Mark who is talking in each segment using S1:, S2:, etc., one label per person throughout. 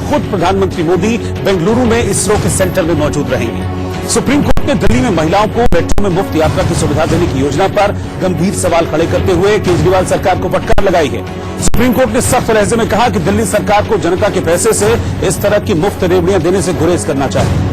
S1: खुद प्रधानमंत्री मोदी बेंगलुरु में इसरो के सेंटर में मौजूद रहेंगे। सुप्रीम कोर्ट ने दिल्ली में महिलाओं को मेट्रो में मुफ्त यात्रा की सुविधा देने की योजना पर गंभीर सवाल खड़े करते हुए केजरीवाल सरकार को फटकार लगाई है। सुप्रीम कोर्ट ने सख्त लहजे में कहा कि दिल्ली सरकार को जनता के पैसे से इस तरह की मुफ्त रेवड़ियां देने से गुरेज करना चाहिए।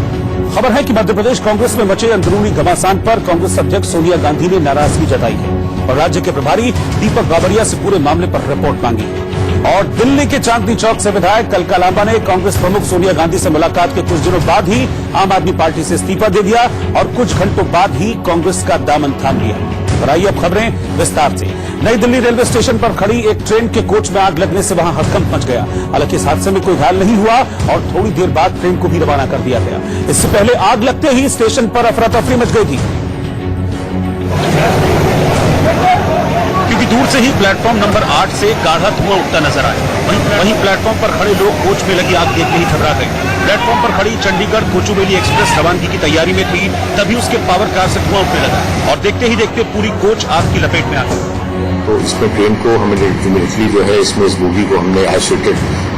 S1: खबर है कि मध्य प्रदेश कांग्रेस में मचे अंदरूनी घमासान पर कांग्रेस अध्यक्ष सोनिया गांधी ने नाराजगी जताई है और राज्य के प्रभारी दीपक बाबरिया से पूरे मामले पर रिपोर्ट मांगी है। और दिल्ली के चांदनी चौक से विधायक कलका लांबा ने कांग्रेस प्रमुख सोनिया गांधी से मुलाकात के कुछ दिनों बाद ही आम आदमी पार्टी से इस्तीफा दे दिया और कुछ घंटों बाद ही कांग्रेस का दामन थाम लिया। और आइए अब खबरें विस्तार से। नई दिल्ली रेलवे स्टेशन पर खड़ी एक ट्रेन के कोच में आग लगने से वहां हड़कंप मच गया। हालांकि इस हादसे में कोई घायल नहीं हुआ और थोड़ी देर बाद ट्रेन को भी रवाना कर दिया गया। इससे पहले आग लगते ही स्टेशन पर अफरा तफरी मच गई थी, क्योंकि दूर से ही प्लेटफॉर्म नंबर 8 से गाढ़ा धुआं उठता नजर आया। वहीं प्लेटफॉर्म पर खड़े लोग कोच में लगी आग देखते ही घबरा गए। प्लेटफॉर्म पर खड़ी चंडीगढ़ कोचुवेली एक्सप्रेस रवानगी की तैयारी में थी, तभी उसके पावर कार से धुआं उठने लगा और देखते ही देखते पूरी कोच आग की लपेट में आ गई।
S2: तो इसमें ट्रेन को हमने इमीडिएटली जो है इसमें इस बोगी को हमने आइसोलेटेड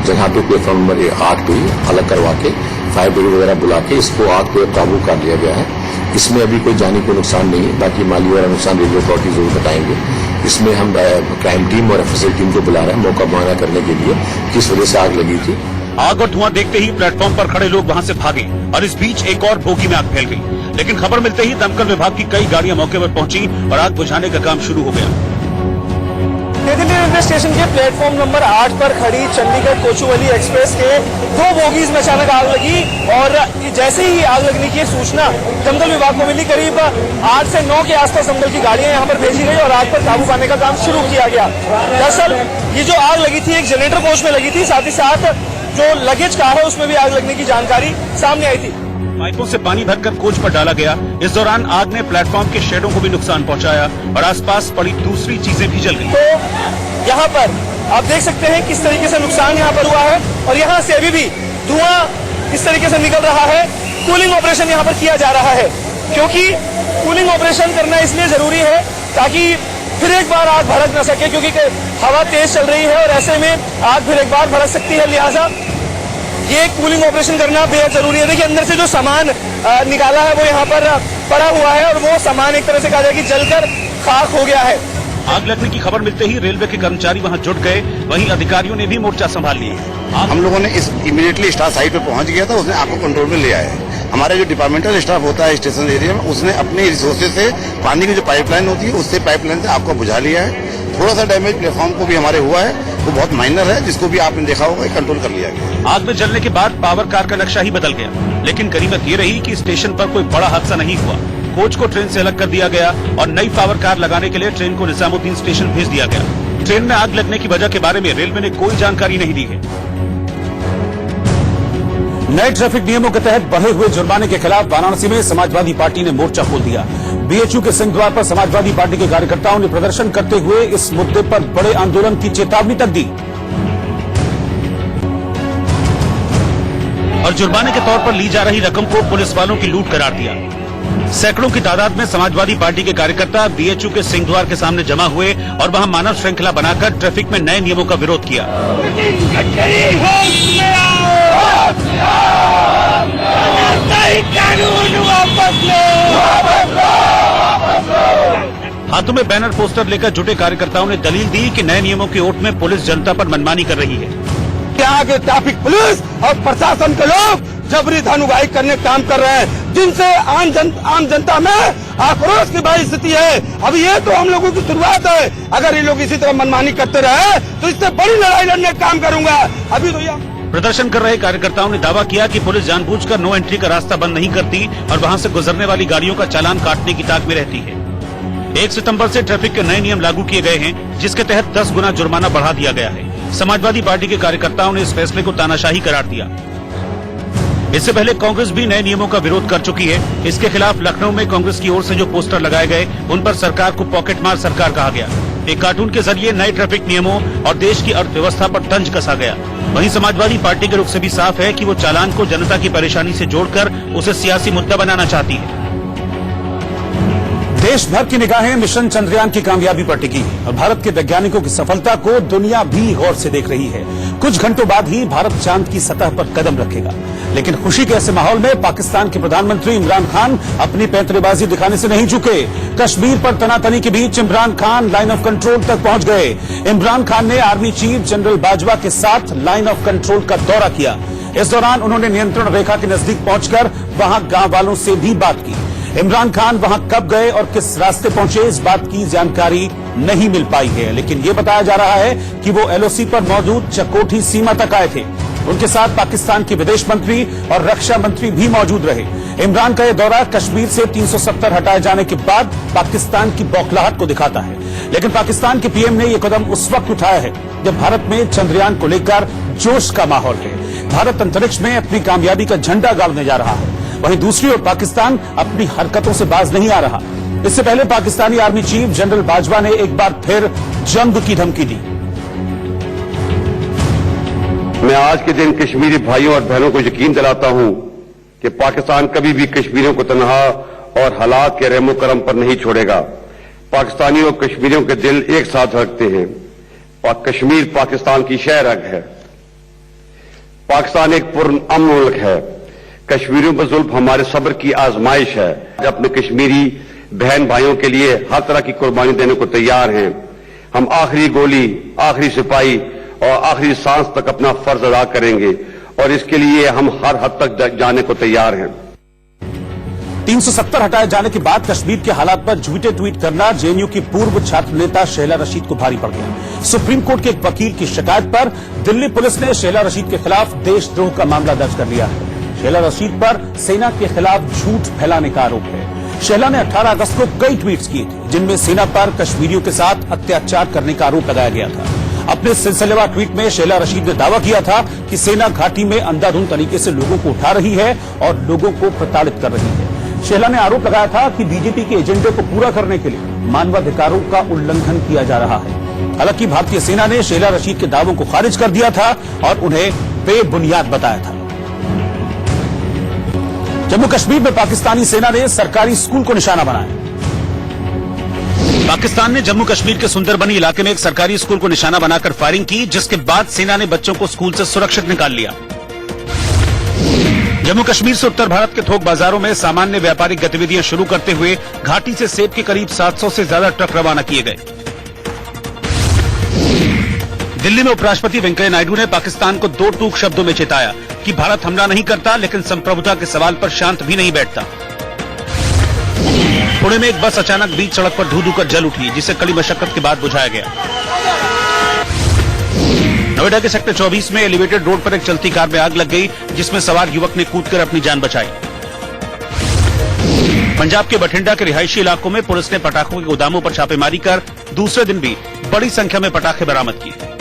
S2: जगह पे प्लेटफॉर्म नंबर 8 पे अलग करवा के फायर ब्रिगेड वगैरह बुला के इसको आग पे काबू कर लिया गया है। इसमें अभी कोई जानी को नुकसान नहीं है, बाकी माली वाला नुकसान रेलवे अथॉरिटी जरूर बताएंगे। इसमें हम क्राइम टीम और एफएसएल टीम को बुला रहे हैं मौका मुआयना करने के लिए किस वजह से आग लगी थी।
S1: आग और धुआं देखते ही प्लेटफॉर्म पर खड़े लोग वहां से भागे और इस बीच एक और बोगी में आग फैल गई। लेकिन खबर मिलते ही दमकल विभाग की कई गाड़ियां मौके पर पहुंची और आग बुझाने का काम शुरू हो गया।
S3: नई दिल्ली रेलवे स्टेशन के प्लेटफॉर्म नंबर 8 पर खड़ी चंडीगढ़ कोचुवेली एक्सप्रेस के 2 बोगीज में अचानक आग लगी और जैसे ही आग लगने की सूचना दमकल विभाग को मिली, करीब 8 से 9 के आसपास दमकल की गाड़ियां यहां पर भेजी गई और आग पर काबू पाने का काम शुरू किया गया। दरअसल ये जो आग लगी थी एक जनरेटर कोच में लगी थी, साथ ही साथ जो लगेज कार है उसमें भी आग लगने की जानकारी सामने आई थी।
S1: पाइपों से पानी भरकर कोच पर डाला गया। इस दौरान आग ने प्लेटफॉर्म के शेडों को भी नुकसान पहुंचाया और आसपास पड़ी दूसरी चीजें भी जल गई।
S3: तो यहाँ पर आप देख सकते हैं किस तरीके से नुकसान यहाँ पर हुआ है और यहाँ से अभी भी धुआं किस तरीके से निकल रहा है। कूलिंग ऑपरेशन यहाँ पर किया जा रहा है, क्योंकि कूलिंग ऑपरेशन करना इसलिए जरूरी है ताकि फिर एक बार आग भड़क न सके, क्योंकि हवा तेज चल रही है और ऐसे में आग फिर एक बार भड़क सकती है। लिहाजा ये कूलिंग ऑपरेशन करना बेहद जरूरी है। देखिए अंदर से जो सामान निकाला है वो यहाँ पर पड़ा हुआ है और वो सामान एक तरह से कहा जाए कि जलकर खाक हो गया है।
S1: आग लगने की खबर मिलते ही रेलवे के कर्मचारी वहां जुट गए, वहीं अधिकारियों ने भी मोर्चा संभाल लिया।
S4: हम लोगों ने इस इमीडिएटली स्टाफ साइट पे पहुंच गया था, उसने आग को कंट्रोल में ले आया है। हमारे जो डिपार्टमेंटल स्टाफ होता है स्टेशन एरिया में, उसने अपने रिसोर्सेज से पानी की जो पाइपलाइन होती है उससे पाइपलाइन से आग को बुझा लिया है। थोड़ा सा डैमेज प्लेटफॉर्म को भी हमारे हुआ है, वो बहुत माइनर है, जिसको भी आपने देखा होगा कंट्रोल कर लिया गया।
S1: आग में जलने के बाद पावर कार का नक्शा ही बदल गया, लेकिन गनीमत ये रही कि स्टेशन पर कोई बड़ा हादसा नहीं हुआ। कोच को ट्रेन से अलग कर दिया गया और नई पावर कार लगाने के लिए ट्रेन को निजामुद्दीन स्टेशन भेज दिया गया। ट्रेन में आग लगने की वजह के बारे में रेलवे ने कोई जानकारी नहीं दी है। नए ट्रैफिक नियमों के तहत बढ़े हुए जुर्माने के खिलाफ वाराणसी में समाजवादी पार्टी ने मोर्चा खोल दिया। बीएचयू के सिंह द्वार पर समाजवादी पार्टी के कार्यकर्ताओं ने प्रदर्शन करते हुए इस मुद्दे पर बड़े आंदोलन की चेतावनी तक दी और जुर्माने के तौर पर ली जा रही रकम को पुलिस वालों की लूट करार दिया। सैकड़ों की तादाद में समाजवादी पार्टी के कार्यकर्ता बीएचयू के सिंह द्वार के सामने जमा हुए और वहां मानव श्रृंखला बनाकर ट्रैफिक में नए नियमों का विरोध किया। हाथों में बैनर पोस्टर लेकर जुटे कार्यकर्ताओं ने दलील दी कि नए नियमों की ओट में पुलिस जनता पर मनमानी कर रही है।
S5: यहाँ के ट्रैफिक पुलिस और प्रशासन के लोग जबरी धनुवाही करने काम कर रहे हैं, जिनसे आम जनता में आक्रोश की बड़ी स्थिति है। अभी ये तो हम लोगों की शुरुआत है, अगर ये लोग इसी तरह मनमानी करते रहे तो इससे बड़ी लड़ाई लड़ने का काम करूंगा। अभी तो यह
S1: प्रदर्शन कर रहे कार्यकर्ताओं ने दावा किया कि पुलिस जानबूझकर नो एंट्री का रास्ता बंद नहीं करती और वहां से गुजरने वाली गाड़ियों का चालान काटने की ताक में रहती है। 1 सितंबर से ट्रैफिक के नए नियम लागू किए गए हैं, जिसके तहत 10 गुना जुर्माना बढ़ा दिया गया है। समाजवादी पार्टी के कार्यकर्ताओं ने इस फैसले को तानाशाही करार दिया। इससे पहले कांग्रेस भी नए नियमों का विरोध कर चुकी है। इसके खिलाफ लखनऊ में कांग्रेस की ओर से जो पोस्टर लगाए गए उन पर सरकार को पॉकेटमार सरकार कहा गया। एक कार्टून के जरिए नए ट्रैफिक नियमों और देश की अर्थव्यवस्था पर तंज कसा गया। वहीं समाजवादी पार्टी के रुख से भी साफ है कि वो चालान को जनता की परेशानी से जोड़कर उसे सियासी मुद्दा बनाना चाहती है। देश भर की निगाहें मिशन चंद्रयान की कामयाबी पर टिकी है और भारत के वैज्ञानिकों की सफलता को दुनिया भी गौर से देख रही है। कुछ घंटों बाद ही भारत चांद की सतह पर कदम रखेगा, लेकिन खुशी के ऐसे माहौल में पाकिस्तान के प्रधानमंत्री इमरान खान अपनी पैंतरेबाजी दिखाने से नहीं चूके। कश्मीर पर तनातनी के बीच Imran Khan line of control तक पहुंच गए। इमरान खान ने आर्मी चीफ जनरल बाजवा के साथ लाइन ऑफ कंट्रोल का दौरा किया। इस दौरान उन्होंने नियंत्रण रेखा के नजदीक पहुंचकर वहां गांव वालों से भी बात की। इमरान खान वहां कब गए और किस रास्ते पहुंचे, इस बात की जानकारी नहीं मिल पाई है, लेकिन यह बताया जा रहा है कि वो एलओसी पर मौजूद चकोठी सीमा तक आए थे। उनके साथ पाकिस्तान के विदेश मंत्री और रक्षा मंत्री भी मौजूद रहे। इमरान का यह दौरा कश्मीर से 370 हटाए जाने के बाद पाकिस्तान की बौखलाहट को दिखाता है, लेकिन पाकिस्तान के पीएम ने यह कदम उस वक्त उठाया है जब भारत में चंद्रयान को लेकर जोश का माहौल है। भारत अंतरिक्ष में अपनी कामयाबी का झंडा गाड़ने जा रहा है, वहीं दूसरी ओर पाकिस्तान अपनी हरकतों से बाज नहीं आ रहा। इससे पहले Pakistani army chief general Bajwa ने एक बार फिर जंग की धमकी दी।
S6: मैं आज के दिन कश्मीरी भाइयों और बहनों को यकीन दिलाता हूं कि पाकिस्तान कभी भी कश्मीरियों को तनहा और हालात के रहमो करम पर नहीं छोड़ेगा। पाकिस्तानियों और कश्मीरियों के दिल एक साथ रखते हैं। कश्मीर पाकिस्तान की शह रग है। पाकिस्तान एक पुरअमन मुल्क है। कश्मीरियों पर जुल्म हमारे सब्र की आजमाइश है। अपने कश्मीरी बहन भाइयों के लिए हर तरह की कुर्बानी देने को तैयार हैं। हम आखिरी गोली, आखिरी सिपाही और आखिरी सांस तक अपना फर्ज अदा करेंगे और इसके लिए हम हर हद तक जाने को तैयार हैं।
S1: 370 हटाए जाने के बाद कश्मीर के हालात पर झूठे ट्वीट करना जेएनयू की पूर्व छात्र नेता शैला रशीद को भारी पड़ गया। सुप्रीम कोर्ट के एक वकील की शिकायत पर दिल्ली पुलिस ने शैला रशीद के खिलाफ देशद्रोह का मामला दर्ज कर लिया है। शैला रशीद पर सेना के खिलाफ झूठ फैलाने का आरोप है। शैला ने 18 अगस्त को कई ट्वीट्स किए थे जिनमें सेना पर कश्मीरियों के साथ अत्याचार करने का आरोप लगाया गया था। अपने सिलसिलेवार ट्वीट में शैला रशीद ने दावा किया था कि सेना घाटी में अंधाधुंध तरीके से लोगों को उठा रही है और लोगों को प्रताड़ित कर रही है। शैला ने आरोप लगाया था कि बीजेपी के एजेंडे को पूरा करने के लिए मानवाधिकारों का उल्लंघन किया जा रहा है। हालांकि भारतीय सेना ने शैला रशीद के दावों को खारिज कर दिया था और उन्हें बेबुनियाद बताया था। जम्मू कश्मीर में पाकिस्तानी सेना ने सरकारी स्कूल को निशाना बनाया। पाकिस्तान ने जम्मू कश्मीर के सुंदरबनी इलाके में एक सरकारी स्कूल को निशाना बनाकर फायरिंग की, जिसके बाद सेना ने बच्चों को स्कूल से सुरक्षित निकाल लिया। जम्मू कश्मीर से उत्तर भारत के थोक बाजारों में सामान्य व्यापारिक गतिविधियां शुरू करते हुए घाटी से सेब के करीब 700 से ज्यादा ट्रक रवाना किए गए। दिल्ली में उपराष्ट्रपति वेंकैया नायडू ने पाकिस्तान को दो टूक शब्दों में चेताया कि भारत हमला नहीं करता, लेकिन संप्रभुता के सवाल पर शांत भी नहीं बैठता। पुणे में एक बस अचानक बीच सड़क पर धू-धू कर जल उठी, जिसे कड़ी मशक्कत के बाद बुझाया गया। नोएडा के सेक्टर 24 में एलिवेटेड रोड पर एक चलती कार में आग लग गई, जिसमें सवार युवक ने कूदकर अपनी जान बचाई। पंजाब के बठिंडा के रिहायशी इलाकों में पुलिस ने पटाखों के गोदामों पर छापेमारी कर दूसरे दिन भी बड़ी संख्या में पटाखे बरामद किए।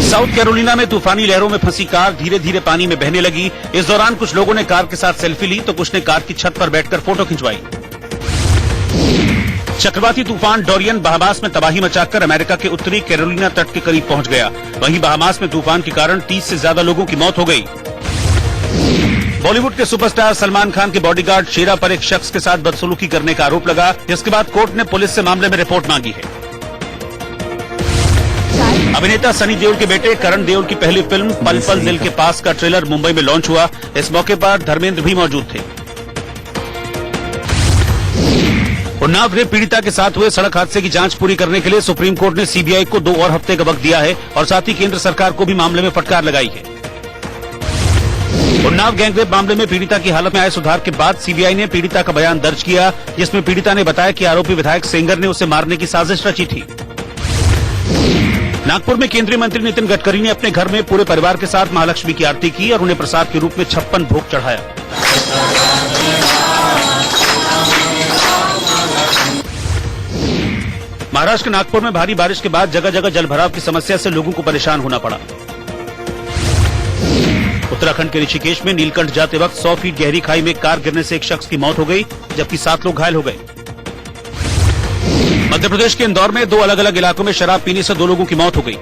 S1: साउथ कैरोलिना में तूफानी लहरों में फंसी कार धीरे धीरे पानी में बहने लगी। इस दौरान कुछ लोगों ने कार के साथ सेल्फी ली तो कुछ ने कार की छत पर बैठकर फोटो खिंचवाई। चक्रवाती तूफान डोरियन बहामास में तबाही मचाकर अमेरिका के उत्तरी कैरोलिना तट के करीब पहुंच गया। वहीं बहामास में तूफान के कारण 30 से ज्यादा लोगों की मौत हो गई। बॉलीवुड के सुपरस्टार सलमान खान के बॉडीगार्ड शेरा पर एक शख्स के साथ बदसलूकी करने का आरोप लगा, जिसके बाद कोर्ट ने पुलिस से मामले में रिपोर्ट मांगी है। अभिनेता सनी देओल के बेटे करण देओल की पहली फिल्म पल पल दिल के पास का ट्रेलर मुंबई में लॉन्च हुआ। इस मौके पर धर्मेंद्र भी मौजूद थे। उन्नाव रेप पीड़िता के साथ हुए सड़क हादसे की जांच पूरी करने के लिए सुप्रीम कोर्ट ने सीबीआई को 2 और हफ्ते का वक्त दिया है और साथ ही केंद्र सरकार को भी मामले में फटकार लगाई है। उन्नाव गैंगरेप मामले में पीड़िता की हालत में आए सुधार के बाद सीबीआई ने पीड़िता का बयान दर्ज किया, जिसमें पीड़िता ने बताया कि आरोपी विधायक सेंगर ने उसे मारने की साजिश रची थी। नागपुर में केंद्रीय मंत्री नितिन गडकरी ने अपने घर में पूरे परिवार के साथ महालक्ष्मी की आरती की और उन्हें प्रसाद के रूप में 56 भोग चढ़ाया। महाराष्ट्र के नागपुर में भारी बारिश के बाद जगह जगह जलभराव की समस्या से लोगों को परेशान होना पड़ा। उत्तराखंड के ऋषिकेश में नीलकंठ जाते वक्त 100 फीट गहरी खाई में कार गिरने से एक शख्स की मौत हो गई, जबकि 7 लोग घायल हो गए। मध्य प्रदेश के इंदौर में 2 अलग अलग इलाकों में शराब पीने से 2 लोगों की मौत हो गई।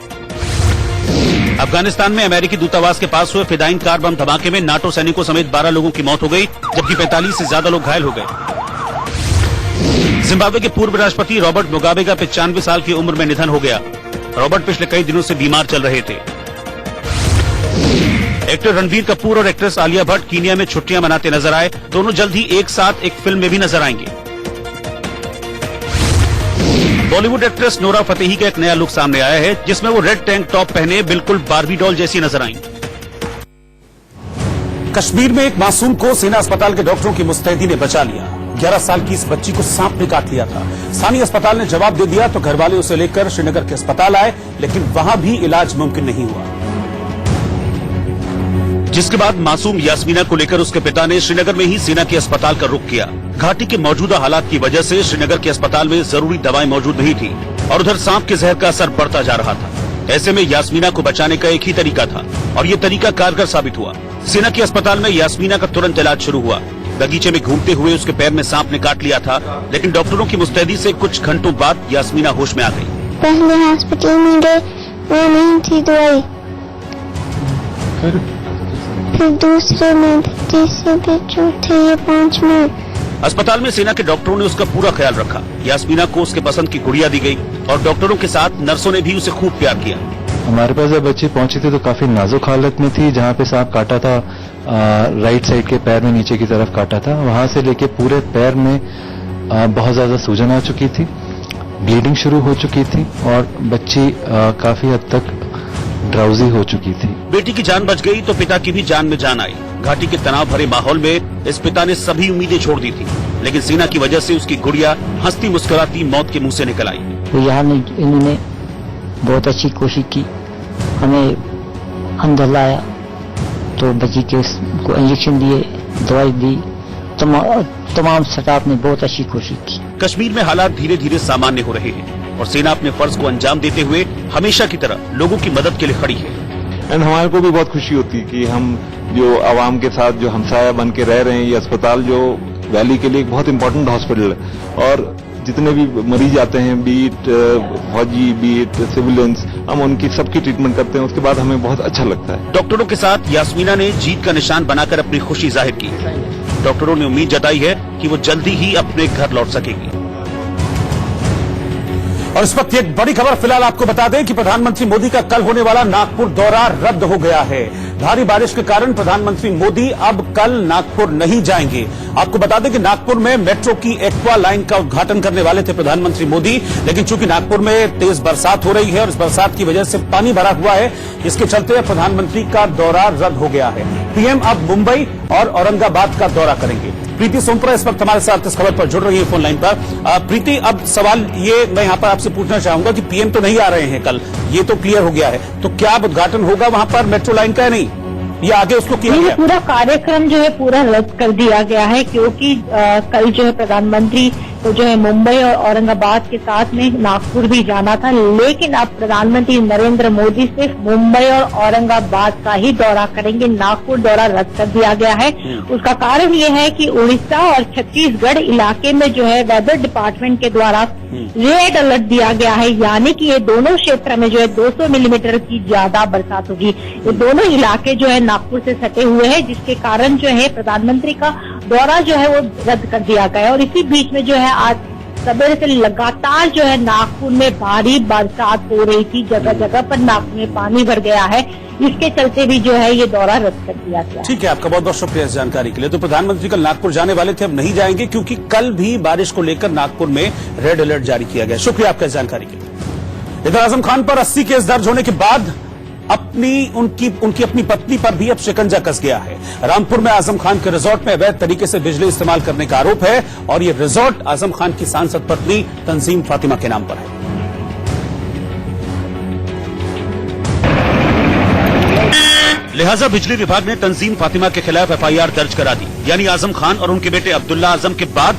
S1: अफगानिस्तान में अमेरिकी दूतावास के पास हुए फिदाइन कार बम धमाके में नाटो सैनिकों समेत 12 लोगों की मौत हो गई, जबकि 45 से ज्यादा लोग घायल हो गए। जिम्बाब्वे के पूर्व राष्ट्रपति रॉबर्ट मुगाबे का 95 साल की उम्र में निधन हो गया। रॉबर्ट पिछले कई दिनों से बीमार चल रहे थे। एक्टर रणबीर कपूर और एक्ट्रेस आलिया भट्ट कीनिया में छुट्टियां मनाते नजर आए। दोनों जल्द ही एक साथ एक फिल्म में भी नजर आएंगे। बॉलीवुड एक्ट्रेस नोरा फतेही का एक नया लुक सामने आया है, जिसमें वो रेड टैंक टॉप पहने बिल्कुल बार्बी डॉल जैसी नजर आई। कश्मीर में एक मासूम को सेना अस्पताल के डॉक्टरों की मुस्तैदी ने बचा लिया। 11 साल की इस बच्ची को सांप ने काट लिया था। स्थानीय अस्पताल ने जवाब दे दिया तो घरवाले उसे लेकर श्रीनगर के अस्पताल आए, लेकिन वहां भी इलाज मुमकिन नहीं हुआ। जिसके बाद मासूम यास्मीना को लेकर उसके पिता ने श्रीनगर में ही सेना के अस्पताल का रुख किया। घाटी के मौजूदा हालात की वजह से श्रीनगर के अस्पताल में जरूरी दवाएं मौजूद नहीं थी और उधर सांप के जहर का असर बढ़ता जा रहा था। ऐसे में यास्मीना को बचाने का एक ही तरीका था और ये तरीका कारगर साबित हुआ। सेना के अस्पताल में यास्मीना का तुरंत इलाज शुरू हुआ। बगीचे में घूमते हुए उसके पैर में सांप ने काट लिया था, लेकिन डॉक्टरों की मुस्तैदी से कुछ घंटों बाद यास्मीना होश में आ गई।
S7: पहले हॉस्पिटल में गए, वो नहीं थी दवाई, फिर दूसरे में, तीसरे में, चौथे, ये 5 में।
S1: अस्पताल में सेना के डॉक्टरों ने उसका पूरा ख्याल रखा। यास्मीना को उसके पसंद की गुड़िया दी गई और डॉक्टरों के साथ नर्सों ने भी उसे खूब प्यार किया।
S8: हमारे पास जब बच्ची पहुंची थी तो काफी नाजुक हालत में थी। जहां पे सांप काटा था, राइट साइड के पैर में नीचे की तरफ काटा था, वहां से लेके पूरे पैर में बहुत ज्यादा सूजन आ चुकी थी, ब्लीडिंग शुरू हो चुकी थी और बच्ची काफी हद तक ड्राउजी हो चुकी थी।
S1: बेटी की जान बच गई तो पिता की भी जान में जान आई। घाटी के तनाव भरे माहौल में इस पिता ने सभी उम्मीदें छोड़ दी थी, लेकिन सेना की वजह से उसकी गुड़िया हंसती मुस्कुराती मौत के मुंह से निकल आई।
S9: तो यहाँ इन्होंने बहुत अच्छी कोशिश की, हमें अंदर लाया तो बच्ची के को इंजेक्शन दिए, दवाई दी, तमाम स्टाफ ने बहुत अच्छी कोशिश की।
S1: कश्मीर में हालात धीरे धीरे सामान्य हो रहे हैं और सेना अपने फर्ज को अंजाम देते हुए हमेशा की तरह लोगों की मदद के लिए खड़ी है।
S10: एंड हमारे को भी बहुत खुशी होती है कि हम जो आवाम के साथ जो हमसाया बन के रह रहे हैं। ये अस्पताल जो वैली के लिए एक बहुत इंपॉर्टेंट हॉस्पिटल है और जितने भी मरीज आते हैं, बीट फौजी, बीट सिविलियंस, हम उनकी सबकी ट्रीटमेंट करते हैं। उसके बाद हमें बहुत अच्छा लगता है।
S1: डॉक्टरों के साथ यास्मीना ने जीत का निशान बनाकर अपनी खुशी जाहिर की। डॉक्टरों ने उम्मीद जताई है कि वो जल्दी ही अपने घर लौट सकेगी। और इस वक्त एक बड़ी खबर फिलहाल आपको बता दें कि प्रधानमंत्री मोदी का कल होने वाला नागपुर दौरा रद्द हो गया है। भारी बारिश के कारण प्रधानमंत्री मोदी अब कल नागपुर नहीं जाएंगे। आपको बता दें कि नागपुर में मेट्रो की एक्वा लाइन का उद्घाटन करने वाले थे प्रधानमंत्री मोदी, लेकिन चूंकि नागपुर में तेज बरसात हो रही है और इस बरसात की वजह से पानी भरा हुआ है, इसके चलते प्रधानमंत्री का दौरा रद्द हो गया है। पीएम अब मुंबई और औरंगाबाद का दौरा करेंगे। प्रीति सोमपुरा इस वक्त हमारे साथ इस खबर पर जुड़ रही है फोन लाइन पर। प्रीति, अब सवाल ये मैं यहाँ पर आपसे पूछना चाहूंगा कि पीएम तो नहीं आ रहे हैं कल, ये तो क्लियर हो गया है, तो क्या अब उद्घाटन होगा वहां पर मेट्रो लाइन का या नहीं, या आगे उसको किया गया?
S11: पूरा कार्यक्रम जो है पूरा रद्द कर दिया गया है, क्योंकि कल जो है प्रधानमंत्री को जो है मुंबई और औरंगाबाद के साथ में नागपुर भी जाना था, लेकिन अब प्रधानमंत्री नरेंद्र मोदी सिर्फ मुंबई और औरंगाबाद का ही दौरा करेंगे। नागपुर दौरा रद्द कर दिया गया है। उसका कारण ये है कि उड़ीसा और छत्तीसगढ़ इलाके में जो है वेदर डिपार्टमेंट के द्वारा रेड अलर्ट दिया गया है, यानी कि ये दोनों क्षेत्र में जो है 200 मिलीमीटर की ज्यादा बरसात होगी। ये दोनों इलाके जो है नागपुर से सटे हुए हैं, जिसके कारण जो है प्रधानमंत्री का दौरा जो है वो रद्द कर दिया गया है। और इसी बीच में जो है आज सवेरे से लगातार जो है नागपुर में भारी बरसात हो रही थी, जगह जगह पर नागपुर में पानी भर गया है। इसके चलते भी जो है ये दौरा रद्द कर दिया गया।
S1: ठीक है, आपका बहुत बहुत शुक्रिया इस जानकारी के लिए। तो प्रधानमंत्री कल नागपुर जाने वाले थे, अब नहीं जाएंगे क्योंकि कल भी बारिश को लेकर नागपुर में रेड अलर्ट जारी किया गया। शुक्रिया आपका इस जानकारी के लिए। इधर आजम खान पर 80 केस दर्ज होने के बाद उनकी अपनी पत्नी पर भी अब शिकंजा कस गया है। रामपुर में आजम खान के रिजॉर्ट में अवैध तरीके से बिजली इस्तेमाल करने का आरोप है और ये रिजॉर्ट आजम खान की सांसद पत्नी तंजीम फातिमा के नाम पर है। लिहाजा बिजली विभाग ने तंजीम फातिमा के खिलाफ एफआईआर दर्ज करा दी, यानी आजम खान और उनके बेटे अब्दुल्ला आजम के बाद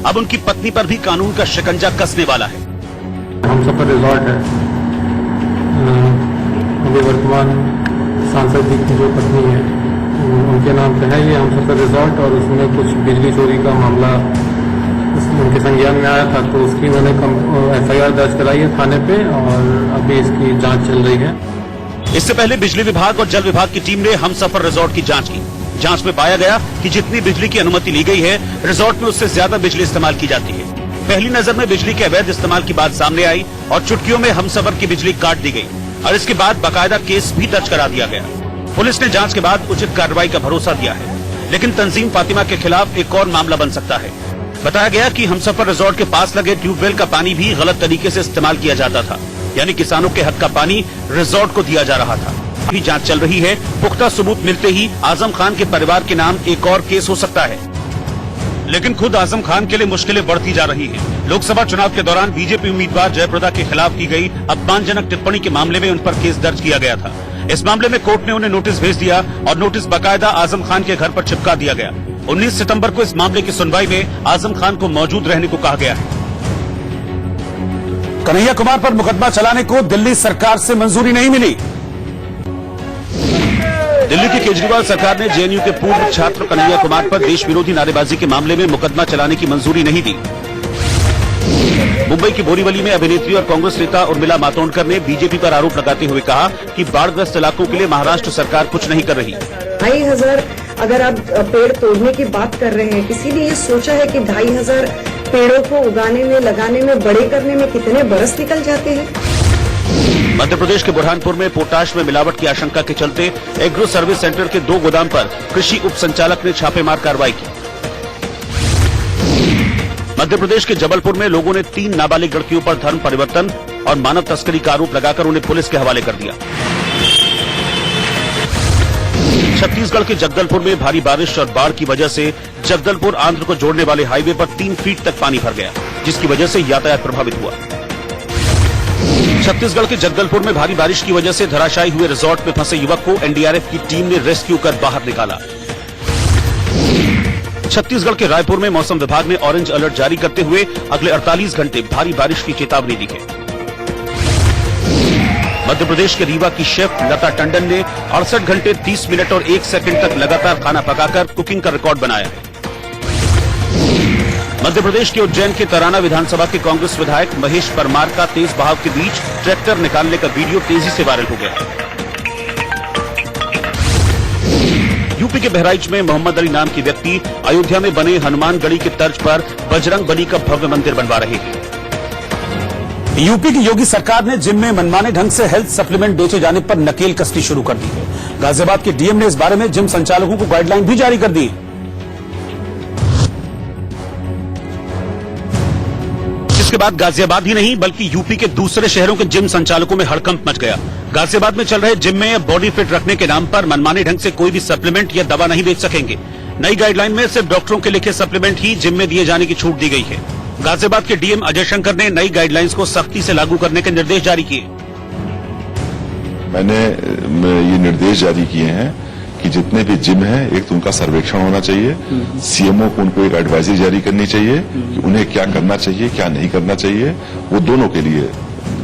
S1: अब उनकी पत्नी पर भी कानून का शिकंजा कसने वाला है।
S12: हम सब रिजॉर्ट है, अभी वर्तमान सांसद जी की जो पत्नी है उनके नाम पे है ये हम सब रिजॉर्ट, और उसमें कुछ बिजली चोरी का मामला उनके संज्ञान में आया था, तो उसकी मैंने एफआईआर दर्ज कराई है थाने पे और अभी इसकी जांच चल रही है।
S1: इससे पहले बिजली विभाग और जल विभाग की टीम ने हमसफर रिजॉर्ट की जांच की। जांच में पाया गया कि जितनी बिजली की अनुमति ली गई है, रिजॉर्ट में उससे ज्यादा बिजली इस्तेमाल की जाती है। पहली नजर में बिजली के अवैध इस्तेमाल की बात सामने आई और चुटकियों में हमसफर की बिजली काट दी गई और इसके बाद बाकायदा केस भी दर्ज करा दिया गया। पुलिस ने जांच के बाद उचित कार्रवाई का भरोसा दिया है, लेकिन तंजीम फातिमा के खिलाफ एक और मामला बन सकता है। बताया गया कि हमसफर रिजॉर्ट के पास लगे ट्यूबवेल का पानी भी गलत तरीके से इस्तेमाल किया जाता था, यानी किसानों के हक का पानी रिजॉर्ट को दिया जा रहा था। अभी जांच चल रही है। पुख्ता सबूत मिलते ही आजम खान के परिवार के नाम एक और केस हो सकता है, लेकिन खुद आजम खान के लिए मुश्किलें बढ़ती जा रही हैं। लोकसभा चुनाव के दौरान बीजेपी उम्मीदवार जयप्रदा के खिलाफ की गई अपमानजनक टिप्पणी के मामले में उन पर केस दर्ज किया गया था। इस मामले में कोर्ट ने उन्हें नोटिस भेज दिया और नोटिस बाकायदा आजम खान के घर पर चिपका दिया गया। 19 सितंबर को इस मामले की सुनवाई में आजम खान को मौजूद रहने को कहा गया है। कन्हैया कुमार पर मुकदमा चलाने को दिल्ली सरकार से मंजूरी नहीं मिली। दिल्ली की केजरीवाल सरकार ने जेएनयू के पूर्व छात्र कन्हैया कुमार पर देश विरोधी नारेबाजी के मामले में मुकदमा चलाने की मंजूरी नहीं दी। मुंबई की बोरीवली में अभिनेत्री और कांग्रेस नेता उर्मिला मातोंडकर ने बीजेपी पर आरोप लगाते हुए कहा कि बाढ़ग्रस्त इलाकों के लिए महाराष्ट्र सरकार कुछ नहीं कर रही।
S13: 2500 अगर आप पेड़ तोड़ने की बात कर रहे हैं, किसी ने ये सोचा है कि 2500 पेड़ों को उगाने में, लगाने में, बड़े करने में कितने बरस निकल जाते हैं।
S1: मध्य प्रदेश के बुरहानपुर में पोटाश में मिलावट की आशंका के चलते एग्रो सर्विस सेंटर के 2 गोदाम पर कृषि उप संचालक ने छापेमार कार्रवाई की। मध्य प्रदेश के जबलपुर में लोगों ने 3 नाबालिग लड़कियों पर धर्म परिवर्तन और मानव तस्करी का आरोप लगाकर उन्हें पुलिस के हवाले कर दिया। छत्तीसगढ़ के जगदलपुर में भारी बारिश और बाढ़ की वजह से जगदलपुर आंध्र को जोड़ने वाले हाईवे पर 3 फीट तक पानी भर गया, जिसकी वजह से यातायात प्रभावित हुआ। छत्तीसगढ़ के जगदलपुर में भारी बारिश की वजह से धराशायी हुए रिजॉर्ट में फंसे युवक को एनडीआरएफ की टीम ने रेस्क्यू कर बाहर निकाला। छत्तीसगढ़ के रायपुर में मौसम विभाग ने ऑरेंज अलर्ट जारी करते हुए अगले 48 घंटे भारी बारिश की चेतावनी दी है। मध्य प्रदेश के रीवा की शेफ लता टंडन ने 68 घंटे 30 मिनट और 1 सेकंड तक लगातार खाना पकाकर कुकिंग का रिकॉर्ड बनाया है। मध्य प्रदेश के उज्जैन के तराना विधानसभा के कांग्रेस विधायक महेश परमार का तेज बहाव के बीच ट्रैक्टर निकालने का वीडियो तेजी से वायरल हो गया। यूपी के बहराइच में मोहम्मद अली नाम की व्यक्ति अयोध्या में बने हनुमानगढ़ी के तर्ज पर बजरंग बली का भव्य मंदिर बनवा रहे हैं। यूपी की योगी सरकार ने जिम में मनमाने ढंग से हेल्थ सप्लीमेंट बेचे जाने पर नकेल कसनी शुरू कर दी है। गाजियाबाद के डीएम ने इस बारे में जिम संचालकों को गाइडलाइन भी जारी कर दी। इसके बाद गाजियाबाद ही नहीं बल्कि यूपी के दूसरे शहरों के जिम संचालकों में हड़कंप मच गया। गाजियाबाद में चल रहे जिम में बॉडी फिट रखने के नाम पर मनमाने ढंग से कोई भी सप्लीमेंट या दवा नहीं बेच सकेंगे। नई गाइडलाइन में सिर्फ डॉक्टरों के लिखे सप्लीमेंट ही जिम में दिए जाने की छूट दी गई है। गाजियाबाद के डीएम अजय शंकर ने नई गाइडलाइंस को सख्ती से लागू करने के निर्देश जारी किए।
S14: मैंने ये निर्देश जारी किए हैं कि जितने भी जिम हैं, एक तो उनका सर्वेक्षण होना चाहिए, सीएमओ को उनको एक एडवाइजरी जारी करनी चाहिए कि उन्हें क्या करना चाहिए, क्या नहीं करना चाहिए। वो दोनों के लिए,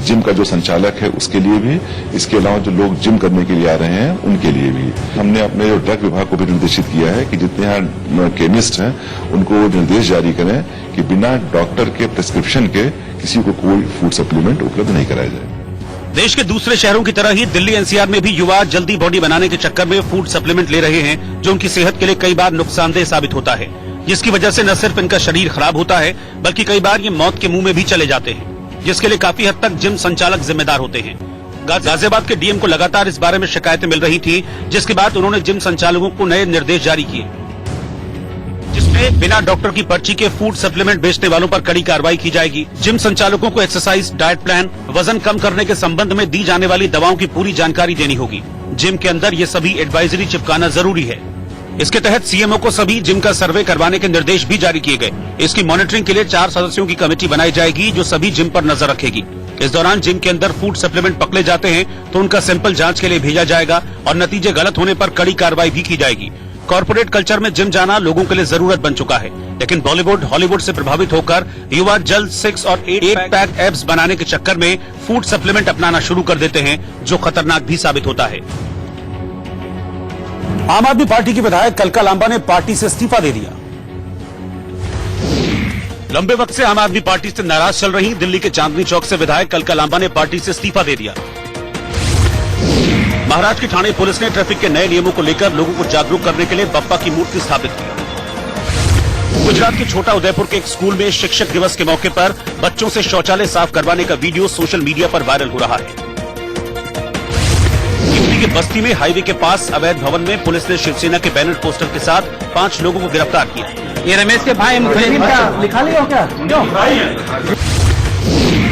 S14: जिम का जो संचालक है उसके लिए भी, इसके अलावा जो लोग जिम करने के लिए आ रहे हैं उनके लिए भी। हमने अपने जो ड्रग विभाग को भी निर्देशित किया है कि जितने यहाँ केमिस्ट हैं उनको निर्देश जारी करें कि बिना डॉक्टर के प्रिस्क्रिप्शन के किसी को कोई फूड सप्लीमेंट उपलब्ध नहीं कराया जाए।
S1: देश के दूसरे शहरों की तरह ही दिल्ली एनसीआर में भी युवा जल्दी बॉडी बनाने के चक्कर में फूड सप्लीमेंट ले रहे हैं, जो उनकी सेहत के लिए कई बार नुकसानदेह साबित होता है, जिसकी वजह से न सिर्फ इनका शरीर खराब होता है बल्कि कई बार ये मौत के मुंह में भी चले जाते हैं, जिसके लिए काफी हद तक जिम संचालक जिम्मेदार होते हैं। गाजियाबाद के डीएम को लगातार इस बारे में शिकायतें मिल रही थी, जिसके बाद उन्होंने जिम संचालकों को नए निर्देश जारी किए, जिसमें बिना डॉक्टर की पर्ची के फूड सप्लीमेंट बेचने वालों पर कड़ी कार्रवाई की जाएगी। जिम संचालकों को एक्सरसाइज, डाइट प्लान, वजन कम करने के संबंध में दी जाने वाली दवाओं की पूरी जानकारी देनी होगी। जिम के अंदर ये सभी एडवाइजरी चिपकाना जरूरी है। इसके तहत सीएमओ को सभी जिम का सर्वे करवाने के निर्देश भी जारी किए गए। इसकी मॉनिटरिंग के लिए 4 सदस्यों की कमेटी बनाई जाएगी, जो सभी जिम पर नजर रखेगी। इस दौरान जिम के अंदर फूड सप्लीमेंट पकड़े जाते हैं तो उनका सैंपल जांच के लिए भेजा जाएगा और नतीजे गलत होने पर कड़ी कार्रवाई भी की जाएगी। कॉर्पोरेट कल्चर में जिम जाना लोगों के लिए जरूरत बन चुका है, लेकिन बॉलीवुड, हॉलीवुड से प्रभावित होकर युवा जल्द 6 और 8 पैक एब्स बनाने के चक्कर में फूड सप्लीमेंट अपनाना शुरू कर देते हैं, जो खतरनाक भी साबित होता है। आम आदमी पार्टी की विधायक कलका लांबा ने पार्टी से इस्तीफा दे दिया। लंबे वक्त से आम आदमी पार्टी से नाराज चल रही दिल्ली के चांदनी चौक से विधायक कलका लांबा ने पार्टी से इस्तीफा दे दिया। महाराष्ट्र की ठाणे पुलिस ने ट्रैफिक के नए नियमों को लेकर लोगों को जागरूक करने के लिए बप्पा की मूर्ति स्थापित की। गुजरात के छोटा उदयपुर के एक स्कूल में शिक्षक दिवस के मौके पर बच्चों से शौचालय साफ करवाने का वीडियो सोशल मीडिया पर वायरल हो रहा है। यूपी के बस्ती में हाईवे के पास अवैध भवन में पुलिस ने शिवसेना के बैनर पोस्टर के साथ 5 लोगों को गिरफ्तार किया।
S3: ये रमेश के भाई मुखर्जी का लिखा लिया क्या?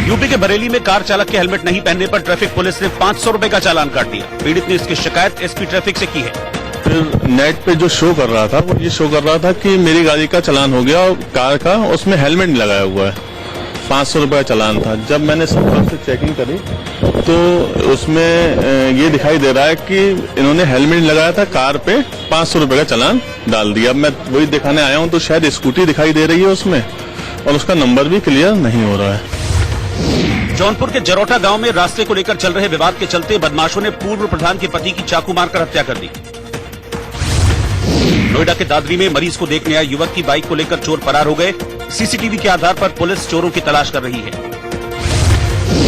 S1: यूपी के बरेली में कार चालक के हेलमेट नहीं पहनने पर ट्रैफिक पुलिस ने 500 रुपए का चालान काट दिया। पीड़ित ने इसकी शिकायत एसपी ट्रैफिक से की है।
S15: फिर नेट पे जो शो कर रहा था वो ये शो कर रहा था कि मेरी गाड़ी का चालान हो गया और कार का उसमें हेलमेट नहीं लगाया हुआ है। 500 रुपए का चालान था। जब मैंने सब से चेकिंग करी तो उसमें ये दिखाई दे रहा है कि इन्होंने हेलमेट लगाया था, कार पे 500 रुपए का चालान डाल दिया। अब मैं वही दिखाने आया हूँ तो शायद स्कूटी दिखाई दे रही है उसमें और उसका नंबर भी क्लियर नहीं हो रहा है।
S1: जौनपुर के जरोटा गांव में रास्ते को लेकर चल रहे विवाद के चलते बदमाशों ने पूर्व प्रधान के पति की चाकू मारकर हत्या कर दी। नोएडा के दादरी में मरीज को देखने आए युवक की बाइक को लेकर चोर फरार हो गए। सीसीटीवी के आधार पर पुलिस चोरों की तलाश कर रही है।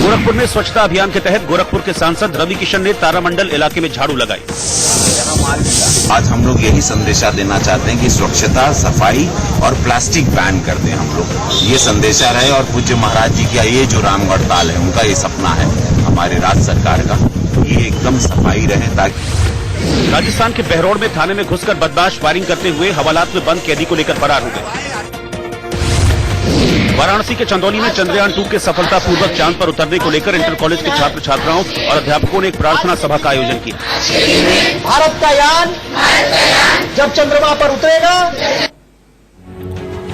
S1: गोरखपुर में स्वच्छता अभियान के तहत गोरखपुर के सांसद रवि किशन ने तारामंडल इलाके में झाड़ू लगाई।
S16: आज हम लोग यही संदेशा देना चाहते हैं कि स्वच्छता, सफाई और प्लास्टिक बैन कर दें हम लोग। ये संदेशा रहे और पूज्य महाराज जी का ये जो रामगढ़ ताल है उनका ये सपना है हमारे राज्य सरकार का, ये एकदम सफाई रहे ताकि।
S1: राजस्थान के बहरौड़ में थाने में घुसकर बदमाश फायरिंग करते हुए हवालात में बंद कैदी को लेकर फरार हो गए। वाराणसी के चंदौली में चंद्रयान 2 के सफलतापूर्वक चांद पर उतरने को लेकर इंटर कॉलेज के छात्र छात्राओं और अध्यापकों ने एक प्रार्थना सभा का आयोजन किया।
S3: भारत का यान जब चंद्रमा पर उतरेगा।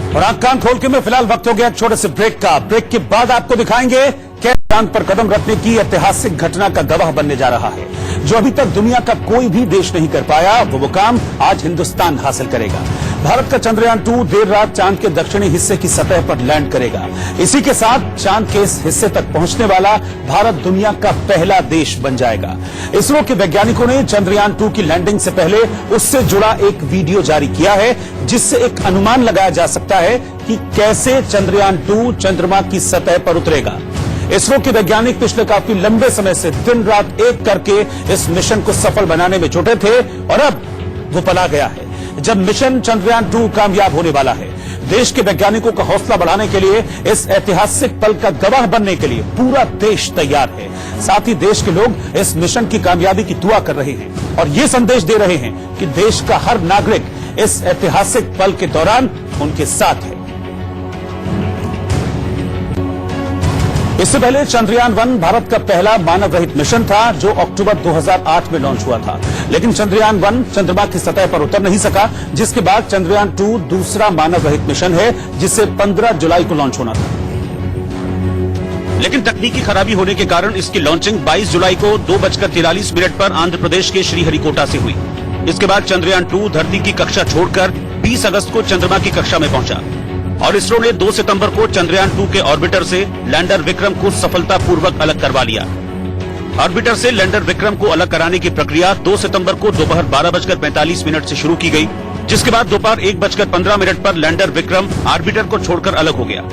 S1: और आंख कान खोल के मैं फिलहाल वक्त हो गया छोटे से ब्रेक का। ब्रेक के बाद आपको दिखाएंगे कैसे चांद पर कदम रखने की ऐतिहासिक घटना का गवाह बनने जा रहा है, जो अभी तक दुनिया का कोई भी देश नहीं कर पाया। वो काम आज हिंदुस्तान हासिल करेगा। भारत का चंद्रयान 2 देर रात चांद के दक्षिणी हिस्से की सतह पर लैंड करेगा। इसी के साथ चांद के इस हिस्से तक पहुंचने वाला भारत दुनिया का पहला देश बन जाएगा। इसरो के वैज्ञानिकों ने चंद्रयान 2 की लैंडिंग से पहले उससे जुड़ा एक वीडियो जारी किया है, जिससे एक अनुमान लगाया जा सकता है कि कैसे चंद्रयान 2 चंद्रमा की सतह पर उतरेगा। इसरो के वैज्ञानिक पिछले काफी लंबे समय से दिन रात एक करके इस मिशन को सफल बनाने में जुटे थे और अब वो पल आ गया है जब मिशन चंद्रयान 2 कामयाब होने वाला है। देश के वैज्ञानिकों का हौसला बढ़ाने के लिए, इस ऐतिहासिक पल का गवाह बनने के लिए पूरा देश तैयार है। साथ ही देश के लोग इस मिशन की कामयाबी की दुआ कर रहे हैं और ये संदेश दे रहे हैं कि देश का हर नागरिक इस ऐतिहासिक पल के दौरान उनके साथ है। इससे पहले चंद्रयान 1 भारत का पहला मानव रहित मिशन था, जो अक्टूबर 2008 में लॉन्च हुआ था। लेकिन चंद्रयान 1 चंद्रमा की सतह पर उतर नहीं सका, जिसके बाद चंद्रयान 2 दूसरा मानव रहित मिशन है, जिसे 15 जुलाई को लॉन्च होना था। लेकिन तकनीकी खराबी होने के कारण इसकी लॉन्चिंग 22 जुलाई को 2:43 पर आंध्र प्रदेश के श्रीहरिकोटा से हुई। इसके बाद चंद्रयान 2 धरती की कक्षा छोड़कर 20 अगस्त को चंद्रमा की कक्षा में पहुंचा और इसरो ने 2 सितंबर को चंद्रयान 2 के ऑर्बिटर से लैंडर विक्रम को सफलतापूर्वक अलग करवा लिया। ऑर्बिटर से लैंडर विक्रम को अलग कराने की प्रक्रिया 2 सितंबर को दोपहर 12:45 से शुरू की गई, जिसके बाद दोपहर 1:15 पर लैंडर विक्रम ऑर्बिटर को छोड़कर अलग हो गया।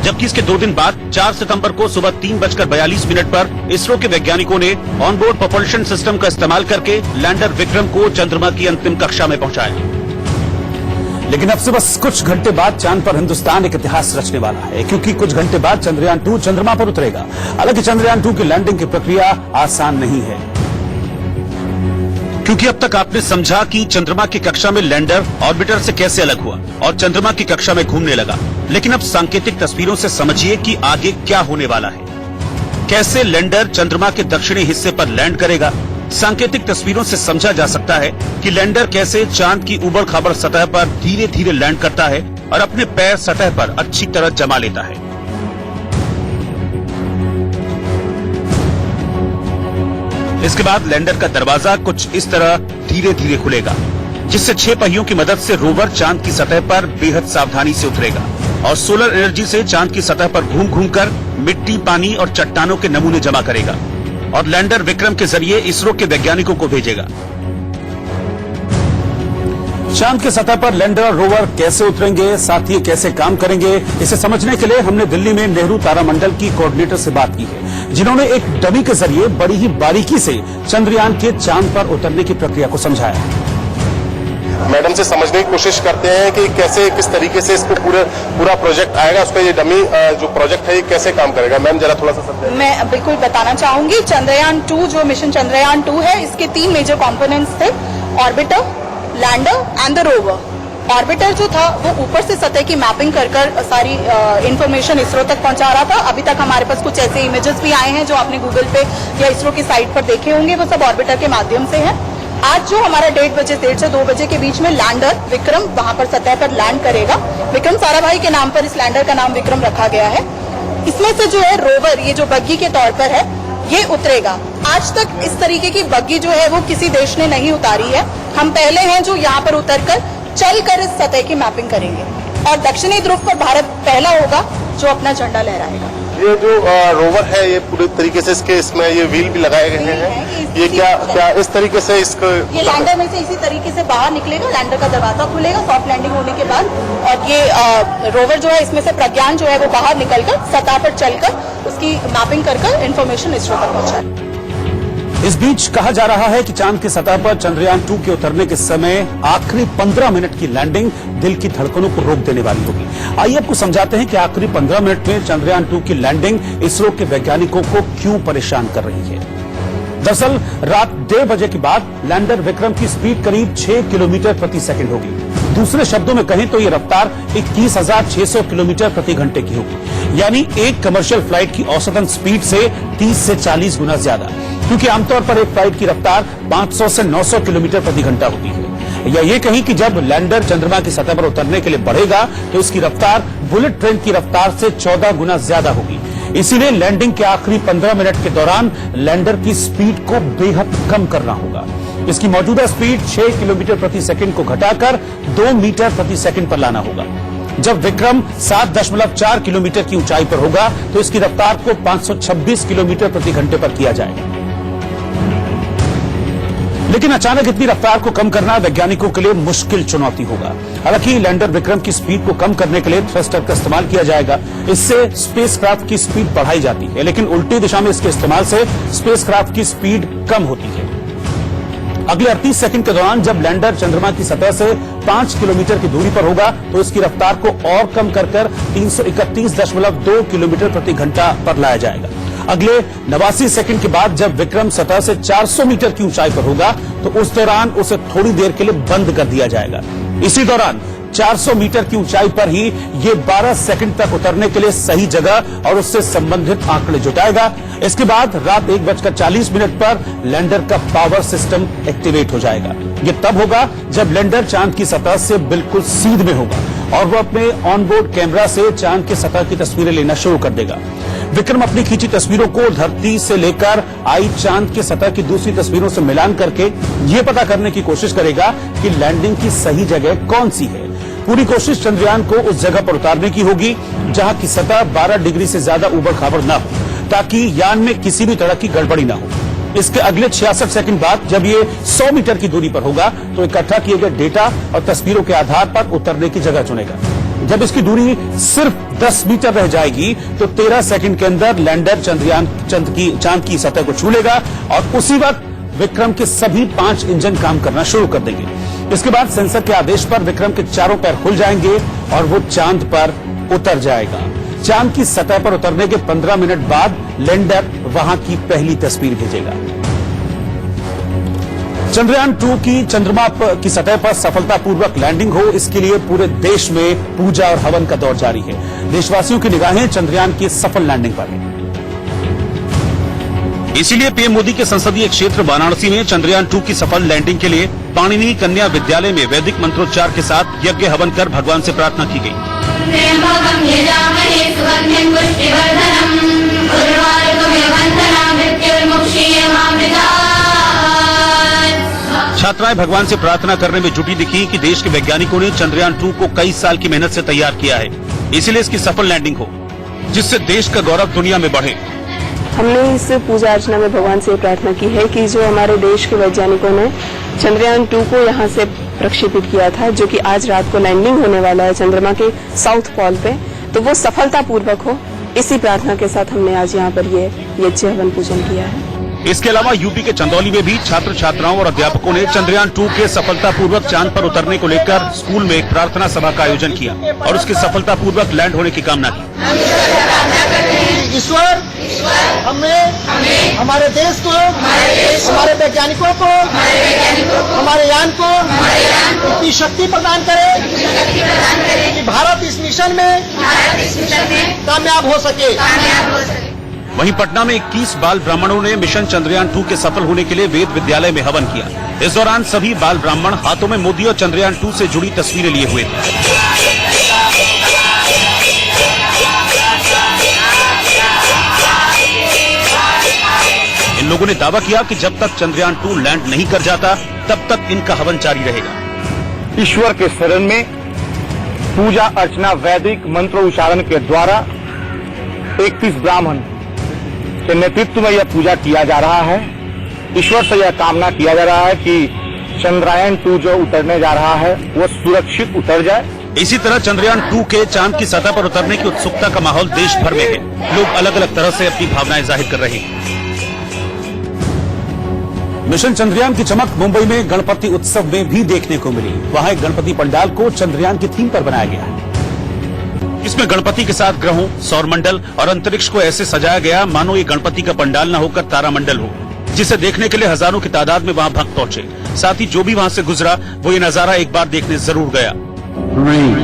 S1: जबकि इसके 2 दिन बाद 4 सितंबर को सुबह 3:42 पर इसरो के वैज्ञानिकों ने ऑनबोर्ड propulsion सिस्टम का इस्तेमाल करके लैंडर विक्रम को चंद्रमा की अंतिम कक्षा में पहुंचाया। लेकिन अब से बस कुछ घंटे बाद चांद पर हिंदुस्तान एक इतिहास रचने वाला है, क्योंकि कुछ घंटे बाद चंद्रयान 2 चंद्रमा पर उतरेगा। हालांकि चंद्रयान 2 की लैंडिंग की प्रक्रिया आसान नहीं है, क्योंकि अब तक आपने समझा कि चंद्रमा की कक्षा में लैंडर ऑर्बिटर से कैसे अलग हुआ और चंद्रमा की कक्षा में घूमने लगा। लेकिन अब सांकेतिक तस्वीरों से समझिए कि आगे क्या होने वाला है। कैसे लैंडर चंद्रमा के दक्षिणी हिस्से पर लैंड करेगा। सांकेतिक तस्वीरों से समझा जा सकता है कि लैंडर कैसे चांद की उबड़ खाबड़ सतह पर धीरे धीरे लैंड करता है और अपने पैर सतह पर अच्छी तरह जमा लेता है। इसके बाद लैंडर का दरवाजा कुछ इस तरह धीरे धीरे खुलेगा, जिससे 6 पहियों की मदद से रोवर चांद की सतह पर बेहद सावधानी से उतरेगा और सोलर एनर्जी से चांद की सतह पर घूम घूम कर मिट्टी, पानी और चट्टानों के नमूने जमा करेगा और लैंडर विक्रम के जरिए इसरो के वैज्ञानिकों को भेजेगा। चांद की सतह पर लैंडर और रोवर कैसे उतरेंगे, साथ ही कैसे काम करेंगे, इसे समझने के लिए हमने दिल्ली में नेहरू तारामंडल की कोऑर्डिनेटर से बात की है, जिन्होंने एक डमी के जरिए बड़ी ही बारीकी से चंद्रयान के चांद पर उतरने की प्रक्रिया को समझाया है।
S17: मैडम से समझने की कोशिश करते हैं कि कैसे किस तरीके से इसको पूरा प्रोजेक्ट आएगा, उसका ये डमी जो प्रोजेक्ट है ये कैसे काम करेगा। मैम जरा थोड़ा सा समझाइए।
S18: मैं बिल्कुल बताना चाहूंगी, चंद्रयान 2 जो मिशन चंद्रयान 2 है, इसके 3 मेजर कंपोनेंट्स थे, orbiter, lander and the rover. Orbiter जो था वो ऊपर से सतह की मैपिंग कर सारी इंफॉर्मेशन इसरो तक पहुंचा रहा था। अभी तक हमारे पास कुछ ऐसे इमेजेस भी आए हैं जो आपने गूगल पे या इसरो की साइट पर देखे होंगे, वो सब ऑर्बिटर के माध्यम से है। आज जो हमारा 1:30 से 2 बजे के बीच में लैंडर विक्रम वहां पर सतह पर लैंड करेगा। विक्रम साराभाई के नाम पर इस लैंडर का नाम विक्रम रखा गया है। इसमें से जो है रोवर, ये जो बग्गी के तौर पर है, ये उतरेगा। आज तक इस तरीके की बग्गी जो है वो किसी देश ने नहीं उतारी है। हम पहले हैं जो यहाँ पर उतरकर चलकर इस सतह की मैपिंग करेंगे और दक्षिणी ध्रुव पर भारत पहला होगा जो अपना झंडा लहराएगा।
S17: ये जो रोवर है ये पूरे तरीके से इसमें ये व्हील भी लगाए गए हैं, ये क्या इस तरीके से इसको
S18: ये लैंडर में से इसी तरीके से बाहर निकलेगा, लैंडर का दरवाजा खुलेगा सॉफ्ट लैंडिंग होने के बाद, और ये रोवर जो है इसमें से प्रज्ञान जो है वो बाहर निकलकर सतह पर चलकर उसकी मैपिंग कर इंफॉर्मेशन इसरो तक पहुंचाएगा।
S1: इस बीच कहा जा रहा है कि चांद की सतह पर चंद्रयान 2 के उतरने के समय आखिरी 15 मिनट की लैंडिंग दिल की धड़कनों को रोक देने वाली होगी। आइए आपको समझाते हैं कि आखिरी 15 मिनट में चंद्रयान 2 की लैंडिंग इसरो के वैज्ञानिकों को क्यों परेशान कर रही है। दरअसल रात 1:30 बजे के बाद लैंडर विक्रम की स्पीड करीब 6 किलोमीटर प्रति सेकंड होगी। दूसरे शब्दों में कहें तो ये रफ्तार 21,600 किलोमीटर प्रति घंटे की होगी, यानी एक कमर्शियल फ्लाइट की औसतन स्पीड से 30 से 40 गुना ज्यादा, क्योंकि आमतौर पर एक फ्लाइट की रफ्तार 500 से 900 किलोमीटर प्रति घंटा होती है। या ये कहीं कि जब लैंडर चंद्रमा की सतह पर उतरने के लिए बढ़ेगा तो इसकी रफ्तार बुलेट ट्रेन की रफ्तार से 14 गुना ज्यादा होगी। इसीलिए लैंडिंग के आखिरी 15 मिनट के दौरान लैंडर की स्पीड को बेहद कम करना होगा। इसकी मौजूदा स्पीड 6 किलोमीटर प्रति सेकंड को घटाकर 2 मीटर प्रति सेकंड पर लाना होगा। जब विक्रम 7.4 किलोमीटर की ऊंचाई पर होगा तो इसकी रफ्तार को 526 किलोमीटर प्रति घंटे पर किया जाएगा। लेकिन अचानक इतनी रफ्तार को कम करना वैज्ञानिकों के लिए मुश्किल चुनौती होगा। हालांकि लैंडर विक्रम की स्पीड को कम करने के लिए थ्रस्टर का इस्तेमाल किया जाएगा। इससे स्पेसक्राफ्ट की स्पीड बढ़ाई जाती है, लेकिन उल्टी दिशा में इसके इस्तेमाल से स्पेसक्राफ्ट की स्पीड कम होती है। अगले 38 सेकंड के दौरान जब लैंडर चंद्रमा की सतह से 5 किलोमीटर की दूरी पर होगा तो इसकी रफ्तार को और कम कर 331.2 किलोमीटर प्रति घंटा पर लाया जाएगा। अगले 89 सेकंड के बाद जब विक्रम सतह से 400 मीटर की ऊंचाई पर होगा तो उस दौरान उसे थोड़ी देर के लिए बंद कर दिया जाएगा। इसी दौरान 400 मीटर की ऊंचाई पर ही ये 12 सेकंड तक उतरने के लिए सही जगह और उससे संबंधित आंकड़े जुटाएगा। इसके बाद रात 1:40 पर लैंडर का पावर सिस्टम एक्टिवेट हो जाएगा। ये तब होगा जब लैंडर चांद की सतह से बिल्कुल सीध में होगा और वो अपने ऑनबोर्ड कैमरा से चांद की सतह की तस्वीरें लेना शुरू कर देगा। विक्रम अपनी खींची तस्वीरों को धरती से लेकर आई चांद की सतह की दूसरी तस्वीरों से मिलान करके ये पता करने की कोशिश करेगा कि लैंडिंग की सही जगह कौन सी है। पूरी कोशिश चंद्रयान को उस जगह पर उतारने की होगी जहां की सतह 12 डिग्री से ज्यादा ऊबड़ खाबड़ न हो, ताकि यान में किसी भी तरह की गड़बड़ी न हो। इसके अगले 66 सेकंड बाद जब ये 100 मीटर की दूरी पर होगा तो इकट्ठा किए गए डेटा और तस्वीरों के आधार पर उतरने की जगह चुनेगा। जब इसकी दूरी सिर्फ 10 मीटर रह जाएगी तो 13 सेकंड के अंदर लैंडर चांद की सतह को छू लेगा और उसी वक्त विक्रम के सभी 5 इंजन काम करना शुरू कर देंगे। इसके बाद सेंसर के आदेश पर विक्रम के चारों पैर खुल जाएंगे और वो चांद पर उतर जाएगा। चांद की सतह पर उतरने के 15 मिनट बाद लैंडर वहां की पहली तस्वीर भेजेगा। चंद्रयान 2 की चंद्रमा की सतह पर सफलतापूर्वक लैंडिंग हो, इसके लिए पूरे देश में पूजा और हवन का दौर जारी है। देशवासियों की निगाहें चंद्रयान की सफल लैंडिंग पर है। इसीलिए पीएम मोदी के संसदीय क्षेत्र वाराणसी में चंद्रयान 2 की सफल लैंडिंग के लिए पाणिनि कन्या विद्यालय में वैदिक मंत्रोच्चार के साथ यज्ञ हवन कर भगवान से प्रार्थना की गई। छात्राएं भगवान से प्रार्थना करने में जुटी दिखी कि देश के वैज्ञानिकों ने चंद्रयान 2 को कई साल की मेहनत से तैयार किया है, इसलिए इसकी सफल लैंडिंग हो जिससे देश का गौरव दुनिया में बढ़े।
S19: हमने इस पूजा अर्चना में भगवान से प्रार्थना की है कि जो हमारे देश के वैज्ञानिकों ने चंद्रयान 2 को यहाँ से प्रक्षेपित किया था, जो कि आज रात को लैंडिंग होने वाला है चंद्रमा के साउथ पोल पे, तो वो सफलतापूर्वक हो, इसी प्रार्थना के साथ हमने आज यहाँ पर ये यज्ञ हवन पूजन किया है।
S1: इसके अलावा यूपी के चंदौली में भी छात्र छात्राओं और अध्यापकों ने चंद्रयान 2 के सफलतापूर्वक चांद पर उतरने को लेकर स्कूल में एक प्रार्थना सभा का आयोजन किया और उसके सफलतापूर्वक लैंड होने की कामना की।
S3: ईश्वर हमें हमारे देश को, हमारे वैज्ञानिकों को, हमारे यान को इतनी शक्ति प्रदान करे कि भारत इस मिशन में कामयाब हो सके।
S1: वहीं पटना में 21 बाल ब्राह्मणों ने मिशन चंद्रयान 2 के सफल होने के लिए वेद विद्यालय में हवन किया। इस दौरान सभी बाल ब्राह्मण हाथों में मोदी और चंद्रयान 2 से जुड़ी तस्वीरें लिए हुए थे। इन लोगों ने दावा किया कि जब तक चंद्रयान 2 लैंड नहीं कर जाता तब तक इनका हवन जारी रहेगा।
S3: ईश्वर के शरण में पूजा अर्चना वैदिक मंत्र उच्चारण के द्वारा 31 ब्राह्मण के नेतृत्व में यह पूजा किया जा रहा है। ईश्वर से यह कामना किया जा रहा है कि चंद्रयान 2 जो उतरने जा रहा है वो सुरक्षित उतर जाए।
S1: इसी तरह चंद्रयान 2 के चांद की सतह पर उतरने की उत्सुकता का माहौल देश भर में है। लोग अलग अलग तरह से अपनी भावनाएं जाहिर कर रहे हैं। मिशन चंद्रयान की चमक मुंबई में गणपति उत्सव में भी देखने को मिली। वहां एक गणपति पंडाल को चंद्रयान की थीम पर बनाया गया है। इसमें गणपति के साथ ग्रहों, सौरमंडल और अंतरिक्ष को ऐसे सजाया गया मानो ये गणपति का पंडाल न होकर तारामंडल हो, जिसे देखने के लिए हजारों की तादाद में वहां भक्त पहुंचे। साथ ही जो भी वहां से गुजरा वो ये नजारा एक बार देखने जरूर गया।
S20: 3,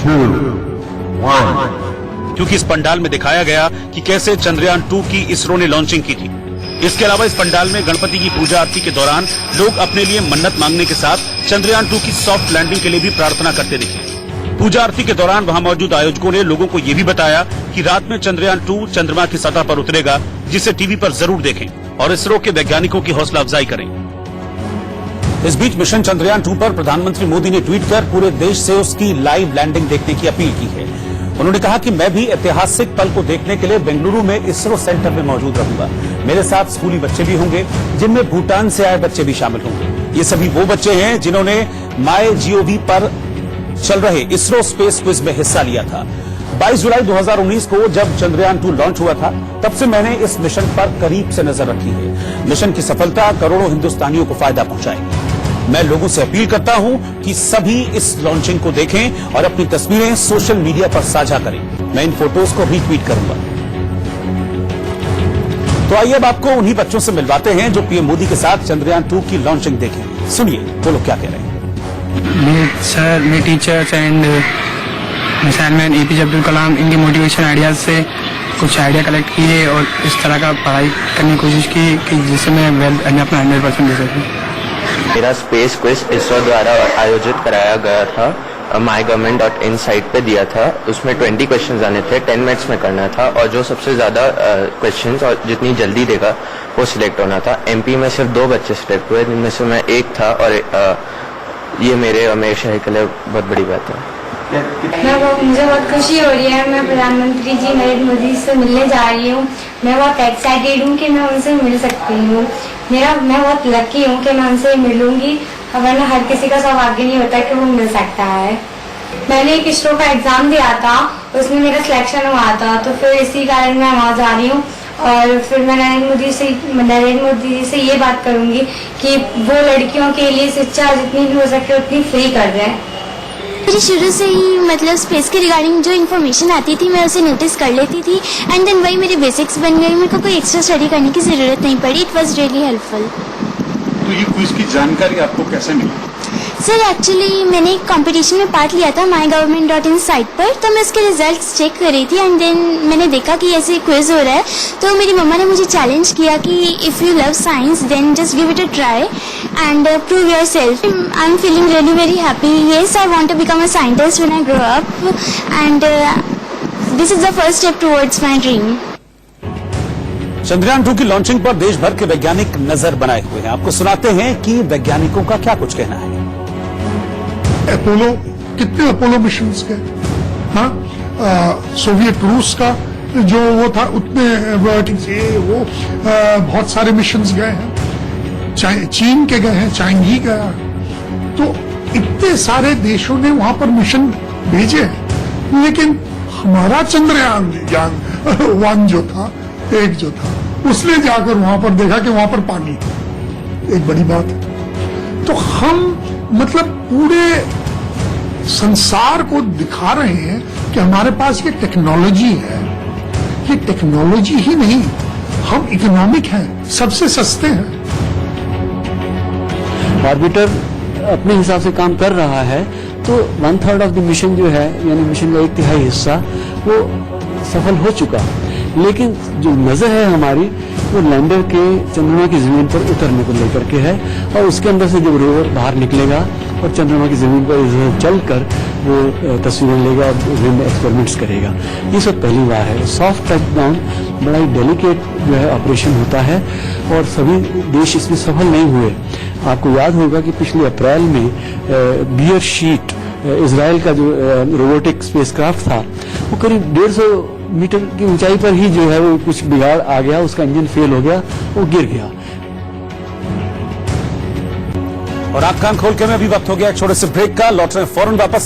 S20: 2, 1
S1: क्योंकि इस पंडाल में दिखाया गया कि कैसे चंद्रयान 2 की इसरो ने लॉन्चिंग की थी। इसके अलावा इस पंडाल में गणपति की पूजा आरती के दौरान लोग अपने लिए मन्नत मांगने के साथ चंद्रयान 2 की सॉफ्ट लैंडिंग के लिए भी प्रार्थना करते दिखे। पूजा आरती के दौरान वहां मौजूद आयोजकों ने लोगों को ये भी बताया कि रात में चंद्रयान 2 चंद्रमा की सतह पर उतरेगा, जिसे टीवी पर जरूर देखें और इसरो के वैज्ञानिकों की हौसला अफजाई करें। इस बीच मिशन चंद्रयान 2 पर प्रधानमंत्री मोदी ने ट्वीट कर पूरे देश से उसकी लाइव लैंडिंग देखने की अपील की है। उन्होंने कहा कि मैं भी ऐतिहासिक पल को देखने के लिए बेंगलुरु में इसरो सेंटर में मौजूद रहूंगा। मेरे साथ स्कूली बच्चे भी होंगे, जिनमें भूटान से आए बच्चे भी शामिल होंगे। ये सभी वो बच्चे हैं जिन्होंने MyGov पर चल रहे इसरो स्पेस क्विज में हिस्सा लिया था। 22 जुलाई 2019 को जब चंद्रयान 2 लॉन्च हुआ था, तब से मैंने इस मिशन पर करीब से नजर रखी है। मिशन की सफलता करोड़ों हिंदुस्तानियों को फायदा पहुंचाएगी। मैं लोगों से अपील करता हूं कि सभी इस लॉन्चिंग को देखें और अपनी तस्वीरें सोशल मीडिया पर साझा करें। मैं इन फोटोज को रीट्वीट करूंगा। तो आइए अब आपको उन्हीं बच्चों से मिलवाते हैं जो पीएम मोदी के साथ चंद्रयान 2 की लॉन्चिंग देखें। सुनिए वो लोग क्या कह रहे हैं।
S21: मेरे teachers and man APJ Abdul Kalam, इनके मोटिवेशन आइडियाज से कुछ आइडिया कलेक्ट किए और इस तरह का पढ़ाई करने की कोशिश की कि जिससे मैं अपना 100% दे सकूँ।
S22: मेरा स्पेस क्विज इसरो द्वारा आयोजित कराया गया था। mygov.in साइट पे दिया था। उसमें 20 क्वेश्चंस आने थे, 10 मिनट्स में करना था और जो सबसे ज्यादा क्वेश्चंस और जितनी जल्दी देगा वो सिलेक्ट होना था। MP में सिर्फ 2 बच्चे सिलेक्ट हुए, जिनमें से मैं एक था और ये मेरे हमेशा के लिए बहुत बड़ी बात है।
S23: मुझे बहुत खुशी हो रही है। मैं प्रधानमंत्री जी नरेंद्र मोदी से मिलने जा रही हूँ। मैं बहुत एक्साइटेड हूँ कि मैं उनसे मिल सकती हूँ। मैं बहुत लकी हूँ कि मैं उनसे मिलूंगी, वरना हर किसी का सौभाग्य नहीं होता कि वो मिल सकता है। मैंने एक इसरो का एग्जाम दिया था, उसमें मेरा सिलेक्शन हुआ था, तो फिर इसी कारण मैं वहाँ जा रही हूँ। और फिर मैं नरेंद्र मोदी जी से ये बात करूंगी कि वो लड़कियों के लिए शिक्षा जितनी भी हो सके उतनी फ्री कर रहे हैं।
S7: मुझे शुरू से ही मतलब स्पेस के रिगार्डिंग जो इन्फॉर्मेशन आती थी मैं उसे नोटिस कर लेती थी एंड देन वही मेरे बेसिक्स बन गई। मेरे को कोई एक्स्ट्रा स्टडी करने की ज़रूरत नहीं पड़ी। It was really helpful.
S24: तो ये क्विज की जानकारी आपको कैसे मिली?
S7: सर एक्चुअली मैंने एक कंपटीशन में पार्ट लिया था mygov.in साइट पर, तो मैं उसके रिजल्ट्स चेक कर रही थी एंड देन मैंने देखा कि ऐसे क्विज हो रहा है, तो मेरी मम्मा ने मुझे चैलेंज किया कि if you love science then just give it a try and prove your self. I am feeling really very happy. Yes, I want to become a scientist when I grow up and this is the first step towards my dream.
S1: Chandrayaan 2 की launching पर देश भर के वैज्ञानिक नजर बनाए हुए हैं। आपको सुनाते हैं कि वैज्ञानिकों का क्या कुछ कहना है।
S25: अपोलो, कितने अपोलो मिशन गए? हाँ, सोवियत रूस का जो वो था उतने वो बहुत सारे मिशन गए हैं। चीन के गए हैं, चाइनीज गया, तो इतने सारे देशों ने वहां पर मिशन भेजे हैं। लेकिन हमारा चंद्रयान 1 जो था, उसने जाकर वहां पर देखा कि वहां पर पानी है। एक बड़ी बात है। तो हम मतलब पूरे संसार को दिखा रहे हैं कि हमारे पास ये टेक्नोलॉजी है। ये टेक्नोलॉजी ही नहीं, हम इकोनॉमिक हैं, सबसे सस्ते हैं।
S2: ऑर्बिटर अपने हिसाब से काम कर रहा है तो 1/3 ऑफ द मिशन जो है, यानी मिशन का 1/3 हिस्सा वो सफल हो चुका। लेकिन जो नजर है हमारी वो लैंडर के चंद्रमा की जमीन पर उतरने को लेकर के है, और उसके अंदर से जब रोवर बाहर निकलेगा और चंद्रमा की जमीन पर चलकर वो तस्वीरें लेगा और विभिन्न एक्सपेरिमेंट्स करेगा। ये सब पहली बार है। सॉफ्ट टच डाउन बड़ा ही डेलिकेट जो है ऑपरेशन होता है और सभी देश इसमें सफल नहीं हुए। आपको याद होगा कि पिछले अप्रैल में बियर शीट इजराइल का जो रोबोटिक स्पेसक्राफ्ट था वो करीब 150 मीटर की ऊंचाई पर ही जो है वो कुछ बिगाड़ आ गया, उसका इंजन फेल हो गया, वो गिर गया।
S1: और आप कान खोल के में अभी वक्त हो गया एक छोटे से ब्रेक का, लौट रहे हैं फौरन वापस।